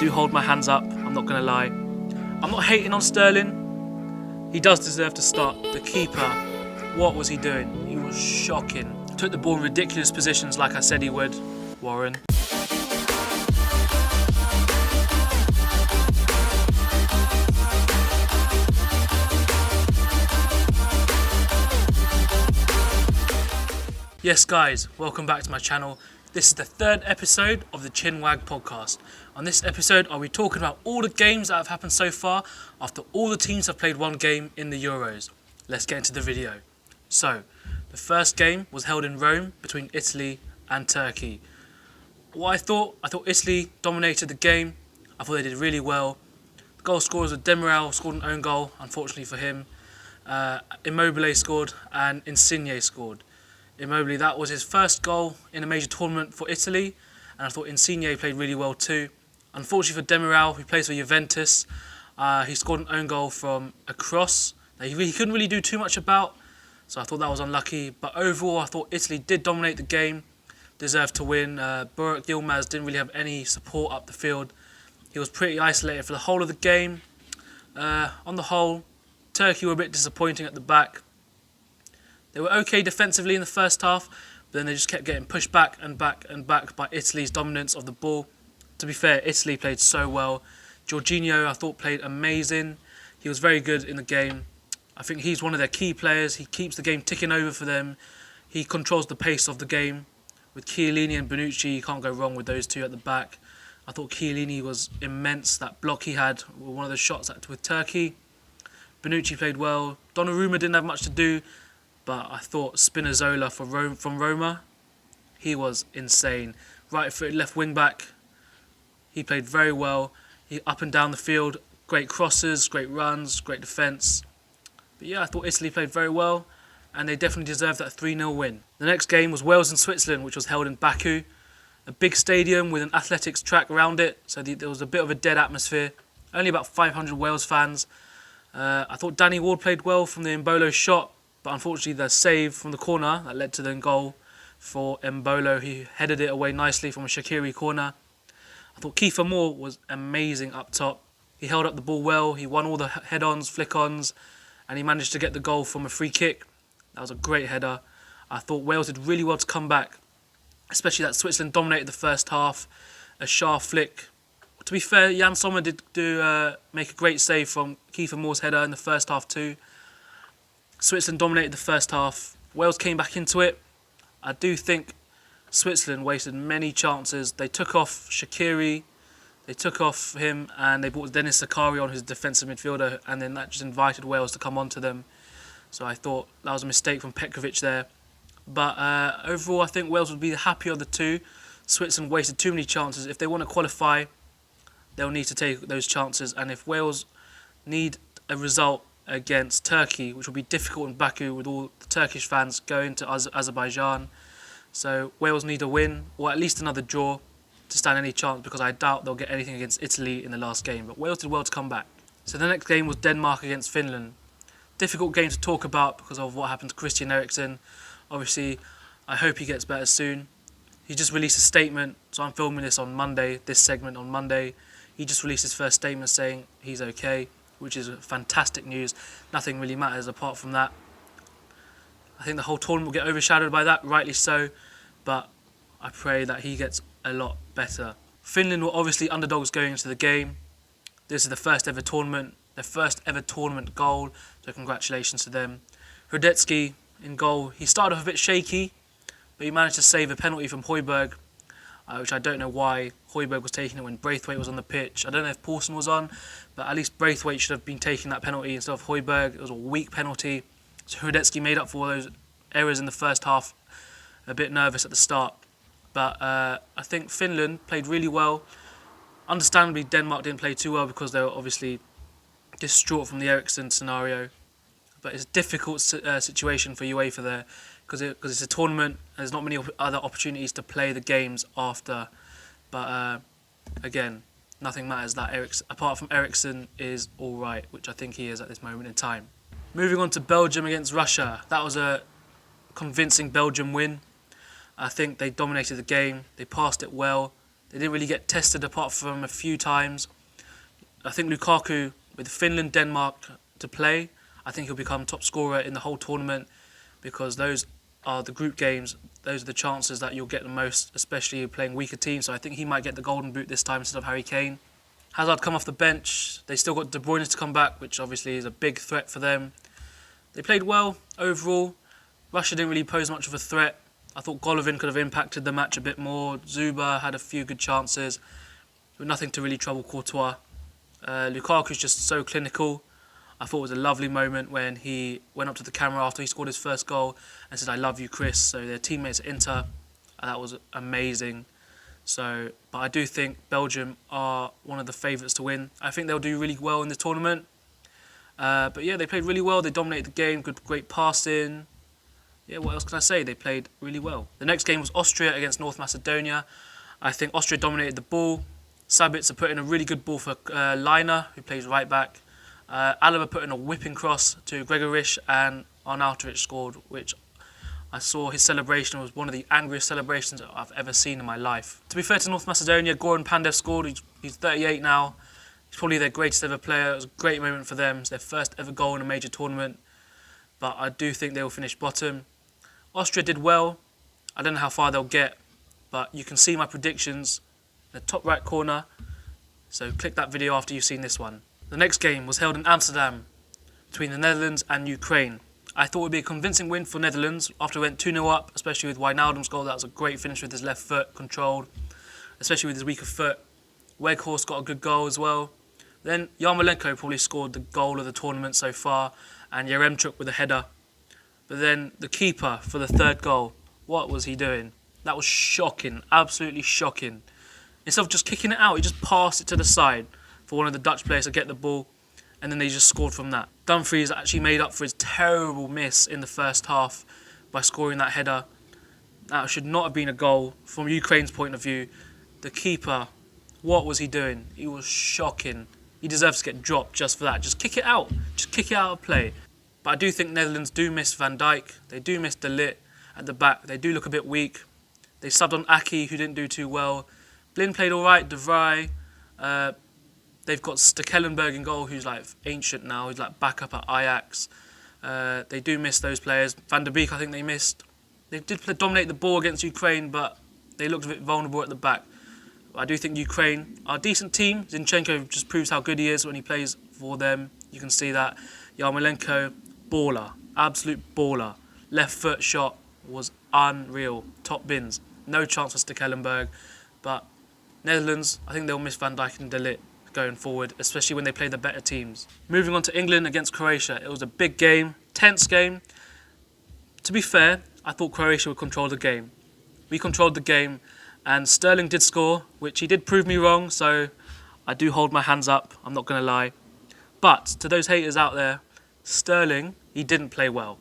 do hold my hands up, I'm not going to lie. I'm not hating on Sterling. He does deserve to start. The keeper, what was he doing? He was shocking. Took the ball in ridiculous positions like I said he would. Warren. Yes guys, welcome back to my channel. This is the third episode of the Chinwag podcast. On this episode, I'll be talking about all the games that have happened so far after all the teams have played one game in the Euros. Let's get into the video. So, the first game was held in Rome between Italy and Turkey. What I thought Italy dominated the game. I thought they did really well. The goal scorers were Demiral scored an own goal, unfortunately for him. Immobile scored and Insigne scored. Immobile, that was his first goal in a major tournament for Italy, and I thought Insigne played really well too. Unfortunately for Demiral, who plays for Juventus, he scored an own goal from a cross that he couldn't really do too much about, so I thought that was unlucky. But overall, I thought Italy did dominate the game, deserved to win. Burak Yilmaz didn't really have any support up the field. He was pretty isolated for the whole of the game. On the whole, Turkey were a bit disappointing at the back. They were okay defensively in the first half, but then they just kept getting pushed back and back and back by Italy's dominance of the ball. To be fair, Italy played so well. Jorginho, I thought, played amazing. He was very good in the game. I think he's one of their key players. He keeps the game ticking over for them. He controls the pace of the game. With Chiellini and Bonucci, you can't go wrong with those two at the back. I thought Chiellini was immense. That block he had, one of the shots with Turkey. Bonucci played well. Donnarumma didn't have much to do. But I thought Spinazzola from Roma, he was insane. Right foot, left wing back, he played very well. He up and down the field, great crosses, great runs, great defence. But yeah, I thought Italy played very well, and they definitely deserved that 3-0 win. The next game was Wales and Switzerland, which was held in Baku. A big stadium with an athletics track around it, so there was a bit of a dead atmosphere. Only about 500 Wales fans. I thought Danny Ward played well from the Embolo shot. But unfortunately, the save from the corner that led to the goal for Embolo, he headed it away nicely from a Shaqiri corner. I thought Kiefer Moore was amazing up top. He held up the ball well, he won all the head-ons, flick-ons, and he managed to get the goal from a free kick. That was a great header. I thought Wales did really well to come back, especially that Switzerland dominated the first half. A sharp flick. To be fair, Jan Sommer did make a great save from Kiefer Moore's header in the first half too. Switzerland dominated the first half. Wales came back into it. I do think Switzerland wasted many chances. They took off Shaqiri, they took off him, and they brought Dennis Zakari on, who's a defensive midfielder, and then that just invited Wales to come onto them. So I thought that was a mistake from Petrovic there. But overall, I think Wales would be the happier of the two. Switzerland wasted too many chances. If they want to qualify, they'll need to take those chances. And if Wales need a result against Turkey, which will be difficult in Baku with all the Turkish fans going to Azerbaijan. So Wales need a win, or at least another draw, to stand any chance, because I doubt they'll get anything against Italy in the last game. But Wales did well to come back. So the next game was Denmark against Finland. Difficult game to talk about because of what happened to Christian Eriksen. Obviously, I hope he gets better soon. He just released a statement, so I'm filming this on Monday, this segment on Monday. He just released his first statement saying he's okay, which is fantastic news. Nothing really matters apart from that. I think the whole tournament will get overshadowed by that, rightly so, but I pray that he gets a lot better. Finland were obviously underdogs going into the game. This is the first ever tournament, their first ever tournament goal, so congratulations to them. Hradecki in goal. He started off a bit shaky, but he managed to save a penalty from Højbjerg, which I don't know why Højbjerg was taking it when Braithwaite was on the pitch. I don't know if Paulson was on, but at least Braithwaite should have been taking that penalty instead of Højbjerg. It was a weak penalty. So Hradecki made up for all those errors in the first half. A bit nervous at the start. But I think Finland played really well. Understandably, Denmark didn't play too well because they were obviously distraught from the Eriksen scenario. But it's a difficult situation for UEFA there, because it's a tournament and there's not many other opportunities to play the games after. But again, nothing matters. That apart from Eriksen is all right, which I think he is at this moment in time. Moving on to Belgium against Russia. That was a convincing Belgium win. I think they dominated the game. They passed it well. They didn't really get tested apart from a few times. I think Lukaku, with Finland, Denmark to play, I think he'll become top scorer in the whole tournament, because those are the group games. Those are the chances that you'll get the most, especially playing weaker teams. So I think he might get the golden boot this time instead of Harry Kane. Hazard come off the bench. They still got De Bruyne to come back, which obviously is a big threat for them. They played well overall. Russia didn't really pose much of a threat. I thought Golovin could have impacted the match a bit more. Zuba had a few good chances, but nothing to really trouble Courtois. Lukaku's just so clinical. I thought it was a lovely moment when he went up to the camera after he scored his first goal and said, "I love you, Chris." So their teammates at Inter, that was amazing. But I do think Belgium are one of the favourites to win. I think they'll do really well in the tournament. But yeah, they played really well. They dominated the game. Great passing. Yeah, what else can I say? They played really well. The next game was Austria against North Macedonia. I think Austria dominated the ball. Sabitzer put in a really good ball for Liner, who plays right back. Alaba put in a whipping cross to Gregoric, and Arnautovic scored, which I saw his celebration was one of the angriest celebrations I've ever seen in my life. To be fair to North Macedonia, Goran Pandev scored. He's 38 now. He's probably their greatest ever player. It was a great moment for them. It's their first ever goal in a major tournament. But I do think they will finish bottom. Austria did well. I don't know how far they'll get, but you can see my predictions in the top right corner. So click that video after you've seen this one. The next game was held in Amsterdam between the Netherlands and Ukraine. I thought it would be a convincing win for Netherlands after it went 2-0 up, especially with Wijnaldum's goal. That was a great finish with his left foot, controlled, especially with his weaker foot. Weghorst got a good goal as well. Then Yarmolenko probably scored the goal of the tournament so far, and Yaremchuk with a header. But then the keeper for the third goal, what was he doing? That was shocking, absolutely shocking. Instead of just kicking it out, he just passed it to the side for one of the Dutch players to get the ball, and then they just scored from that. Dumfries actually made up for his terrible miss in the first half by scoring that header. That should not have been a goal from Ukraine's point of view. The keeper, what was he doing? He was shocking. He deserves to get dropped just for that. Just kick it out. Just kick it out of play. But I do think Netherlands do miss Van Dijk. They do miss De Ligt at the back. They do look a bit weak. They subbed on Aki, who didn't do too well. Blind played all right. De Vrij. They've got Stekelenburg in goal, who's like ancient now. He's like back up at Ajax. They do miss those players. Van der Beek, I think they missed. They did dominate the ball against Ukraine, but they looked a bit vulnerable at the back. I do think Ukraine are a decent team. Zinchenko just proves how good he is when he plays for them. You can see that. Yarmolenko, baller. Absolute baller. Left foot shot was unreal. Top bins. No chance for Stekelenburg. But Netherlands, I think they'll miss Van Dijk and De Ligt going forward, especially when they play the better teams. Moving on to England against Croatia. It was a big game. Tense game. To be fair, I thought Croatia would control the game. We controlled the game. And Sterling did score, which he did prove me wrong, so I do hold my hands up, I'm not going to lie. But to those haters out there, Sterling, he didn't play well.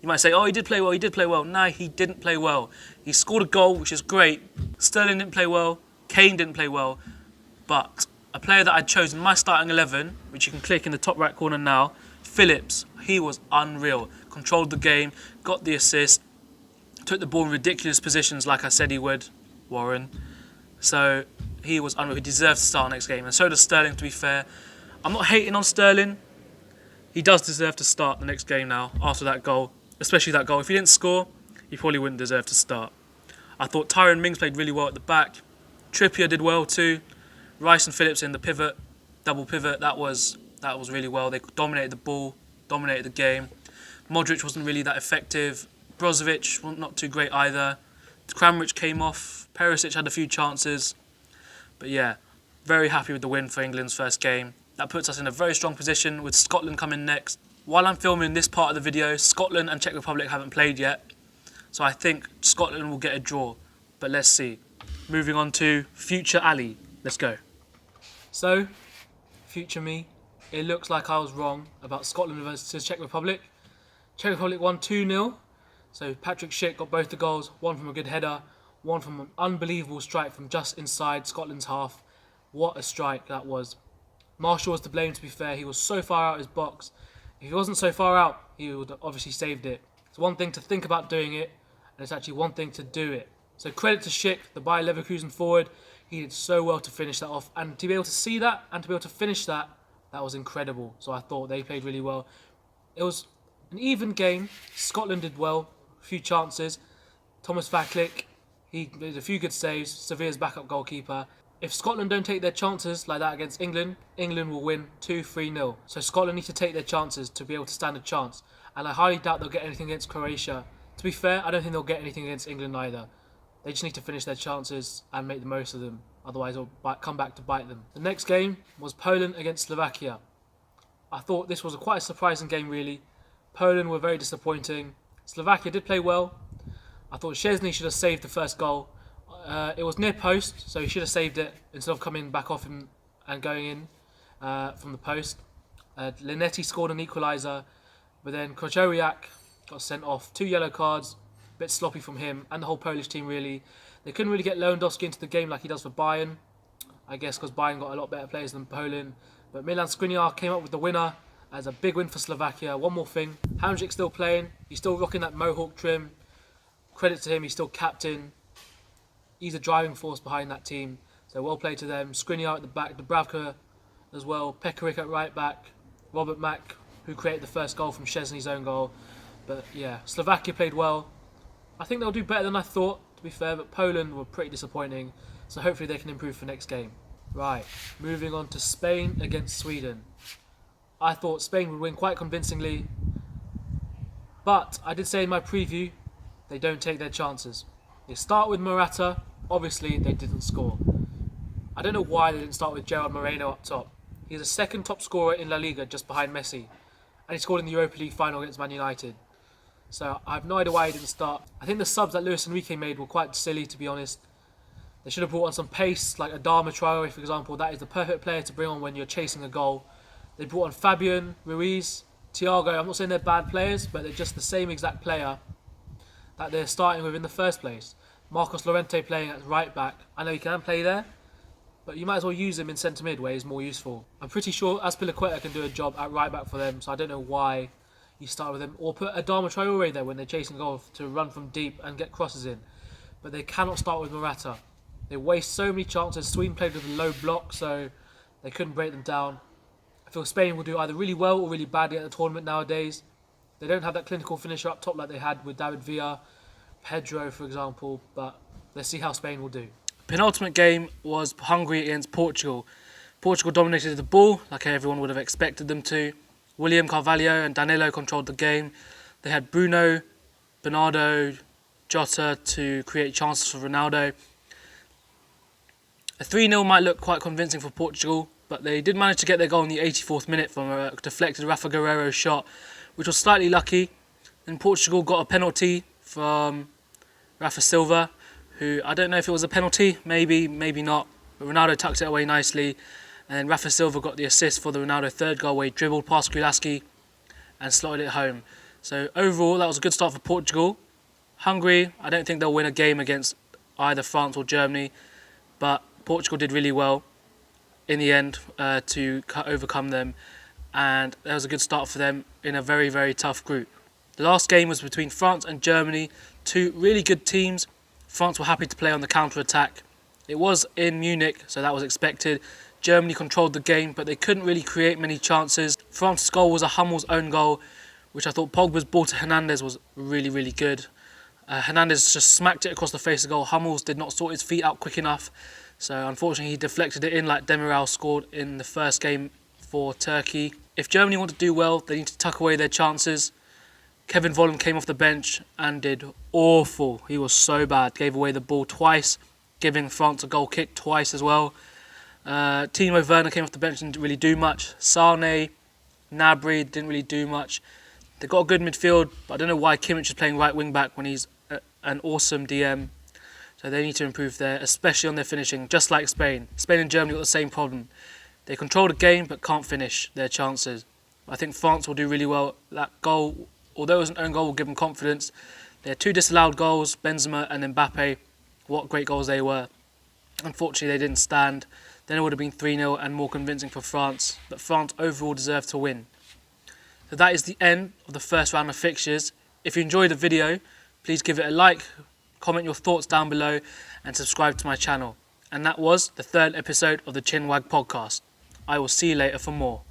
You might say, oh, he did play well, he did play well. No, he didn't play well. He scored a goal, which is great. Sterling didn't play well, Kane didn't play well. But a player that I'd chosen in my starting 11, which you can click in the top right corner now, Phillips, he was unreal. Controlled the game, got the assist, took the ball in ridiculous positions like I said he would, Warren. So he was unreal. He deserves to start next game. And so does Sterling, to be fair. I'm not hating on Sterling. He does deserve to start the next game now after that goal. Especially that goal. If he didn't score, he probably wouldn't deserve to start. I thought Tyrone Mings played really well at the back. Trippier did well too. Rice and Phillips in the pivot. Double pivot. That was really well. They dominated the ball. Dominated the game. Modric wasn't really that effective. Brozovic, well, not too great either. Kramaric came off. Perisic had a few chances. But yeah, very happy with the win for England's first game. That puts us in a very strong position with Scotland coming next. While I'm filming this part of the video, Scotland and Czech Republic haven't played yet. So I think Scotland will get a draw. But let's see. Moving on to future Ali. Let's go. So, future me. It looks like I was wrong about Scotland versus Czech Republic. Czech Republic won 2-0. So Patrick Schick got both the goals, one from a good header, one from an unbelievable strike from just inside Scotland's half. What a strike that was. Marshall was to blame, to be fair. He was so far out his box. If he wasn't so far out, he would have obviously saved it. It's one thing to think about doing it, and it's actually one thing to do it. So credit to Schick, the Bayer Leverkusen forward. He did so well to finish that off. And to be able to see that and to be able to finish that, that was incredible. So I thought they played really well. It was an even game. Scotland did well. A few chances. Thomas Vaklik, he did a few good saves. Sevilla's backup goalkeeper. If Scotland don't take their chances like that against England, England will win 2-3-0. So Scotland need to take their chances to be able to stand a chance. And I highly doubt they'll get anything against Croatia. To be fair, I don't think they'll get anything against England either. They just need to finish their chances and make the most of them. Otherwise, it'll come back to bite them. The next game was Poland against Slovakia. I thought this was quite a surprising game, really. Poland were very disappointing. Slovakia did play well. I thought Szczesny should have saved the first goal. It was near post, so he should have saved it instead of coming back off him and going in from the post. Linetti scored an equaliser, but then Koczoriak got sent off. 2 yellow cards, a bit sloppy from him and the whole Polish team really. They couldn't really get Lewandowski into the game like he does for Bayern. I guess because Bayern got a lot better players than Poland. But Milan Skriniar came up with the winner as a big win for Slovakia. One more thing, Hamšík's still playing. He's still rocking that mohawk trim. Credit to him, he's still captain. He's a driving force behind that team. So well played to them. Skriniar at the back, Dubravka as well. Pekarik at right back. Robert Mack, who created the first goal from Szczesny's own goal. But yeah, Slovakia played well. I think they'll do better than I thought, to be fair, but Poland were pretty disappointing. So hopefully they can improve for next game. Right, moving on to Spain against Sweden. I thought Spain would win quite convincingly. But I did say in my preview, they don't take their chances. They start with Morata. Obviously, they didn't score. I don't know why they didn't start with Gerard Moreno up top. He's the second top scorer in La Liga, just behind Messi. And he scored in the Europa League final against Man United. So I have no idea why he didn't start. I think the subs that Luis Enrique made were quite silly, to be honest. They should have brought on some pace, like Adama Traore, for example. That is the perfect player to bring on when you're chasing a goal. They brought on Fabian, Ruiz, Thiago. I'm not saying they're bad players, but they're just the same exact player that they're starting with in the first place. Marcos Llorente playing at right back. I know he can play there, but you might as well use him in centre mid where he's more useful. I'm pretty sure Azpilicueta can do a job at right back for them, so I don't know why you start with him. Or put Adama Traore there when they're chasing goal to run from deep and get crosses in. But they cannot start with Morata. They waste so many chances. Sweden played with a low block, so they couldn't break them down. I feel Spain will do either really well or really badly at the tournament nowadays. They don't have that clinical finisher up top like they had with David Villa, Pedro, for example, but let's see how Spain will do. Penultimate game was Hungary against Portugal. Portugal dominated the ball like everyone would have expected them to. William Carvalho and Danilo controlled the game. They had Bruno, Bernardo, Jota to create chances for Ronaldo. A 3-0 might look quite convincing for Portugal, but they did manage to get their goal in the 84th minute from a deflected Rafa Guerreiro shot, which was slightly lucky. And Portugal got a penalty from Rafa Silva, who I don't know if it was a penalty, maybe not, but Ronaldo tucked it away nicely, and then Rafa Silva got the assist for the Ronaldo third goal where he dribbled past Gulaski and slotted it home. So overall, that was a good start for Portugal. Hungary, I don't think they'll win a game against either France or Germany, but Portugal did really well in the end to overcome them, and that was a good start for them in a very, very tough group. The last game was between France and Germany, two really good teams. France were happy to play on the counter-attack. It was in Munich, so that was expected. Germany controlled the game, but they couldn't really create many chances. France's goal was a Hummels own goal, which I thought Pogba's ball to Hernandez was really, really good. Hernandez just smacked it across the face of goal. Hummels did not sort his feet out quick enough, so unfortunately he deflected it in like Demiral scored in the first game for Turkey. If Germany want to do well, they need to tuck away their chances. Kevin Volland came off the bench and did awful. He was so bad. Gave away the ball twice, giving France a goal kick twice as well. Timo Werner came off the bench and didn't really do much. Sane, Gnabry didn't really do much. They got a good midfield, but I don't know why Kimmich is playing right wing back when he's an awesome DM. So they need to improve there, especially on their finishing, just like Spain. Spain and Germany got the same problem. They control the game but can't finish their chances. I think France will do really well. That goal, although it was an own goal, will give them confidence. They had two disallowed goals, Benzema and Mbappe. What great goals they were. Unfortunately, they didn't stand. Then it would have been 3-0 and more convincing for France. But France overall deserved to win. So that is the end of the first round of fixtures. If you enjoyed the video, please give it a like, comment your thoughts down below, and subscribe to my channel. And that was the third episode of the Chinwag podcast. I will see you later for more.